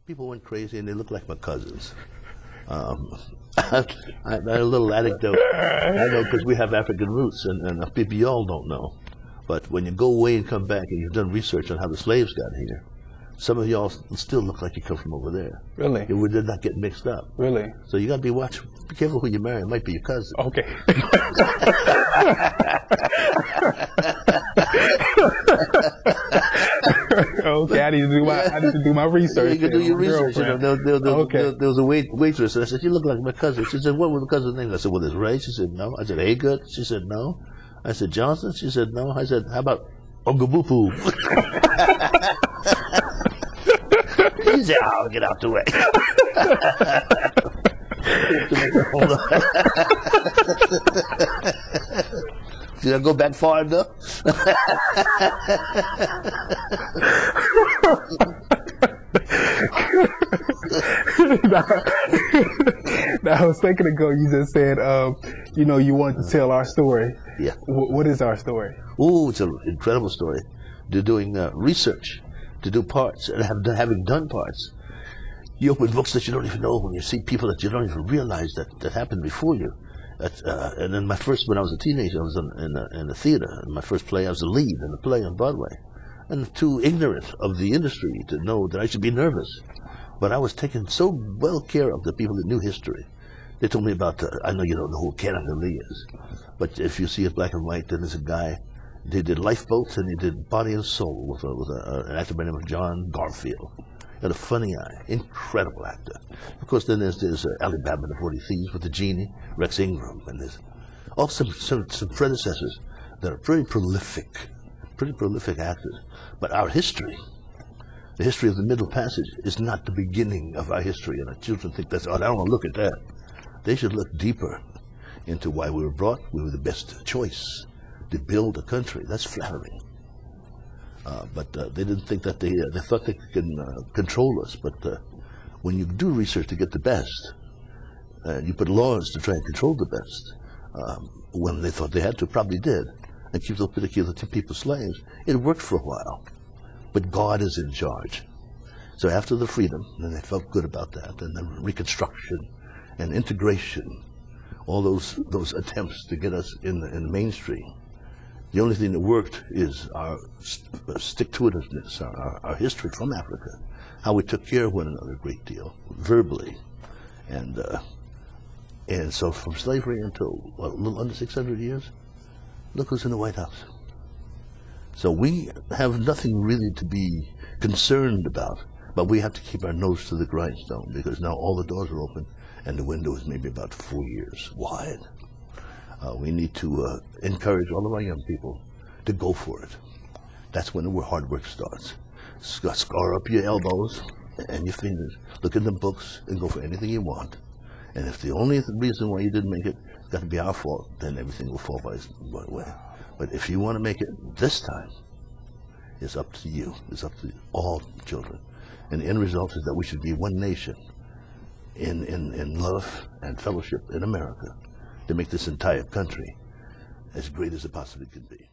People went crazy and they looked like my cousins. I had a little anecdote. I know because we have African roots, and people y'all don't know. But when you go away and come back and you've done research on how the slaves got here, some of y'all still look like you come from over there. Really? We did not get mixed up. Really? So you got to be careful who you marry. It might be your cousin. Okay. Okay, I need to do my research. You can do your research. You know, there was a waitress, and I said, "You look like my cousin." She said, "What was my cousin's name?" I said, "Well, there's Ray." She said, "No." I said, "Haygood." She said, "No." I said, "Johnson." She said, "No." I said, "How about Ungabupu?" She said, "I'll get out the way." Did I go back far enough? Now, I was thinking ago, you just said, you know, you wanted to tell our story. Yeah. What is our story? Oh, it's an incredible story. They're doing research to do parts, and having done parts, you open books that you don't even know when you see people that you don't even realize that happened before you. And then when I was a teenager, I was in the theater. In my first play, I was the lead in the play on Broadway. And too ignorant of the industry to know that I should be nervous. But I was taken so well care of the people that knew history. They told me about, I know you don't know who Canada Lee is, but if you see it black and white, then there's a guy, they did Lifeboats and he did Body and Soul with an actor by the name of John Garfield. He had a funny eye, incredible actor. Of course, then there's Alibaba and the 40 Thieves with the genie, Rex Ingram, and there's also some predecessors that are pretty prolific actors. But our history, the history of the Middle Passage, is not the beginning of our history. And our children think that's, oh, I don't want to look at that. They should look deeper into why we were brought. We were the best choice to build a country. That's flattering. But they didn't think that they thought they could control us. But when you do research to get the best, you put laws to try and control the best. When they thought they had to, probably did, and keep those particular people slaves. It worked for a while, but God is in charge. So after the freedom, and they felt good about that, and then Reconstruction and integration, all those attempts to get us in the mainstream. The only thing that worked is our stick-to-itiveness, our history from Africa, how we took care of one another a great deal, verbally. And so from slavery until a little under 600 years, look who's in the White House. So we have nothing really to be concerned about, but we have to keep our nose to the grindstone because now all the doors are open and the window is maybe about 4 years wide. We need to encourage all of our young people to go for it. That's when the hard work starts. Scar up your elbows and your fingers. Look in the books and go for anything you want. And if the only reason why you didn't make it's got to be our fault, then everything will fall by its way. But if you want to make it this time, it's up to you. It's up to all children. And the end result is that we should be one nation in love and fellowship in America to make this entire country as great as it possibly can be.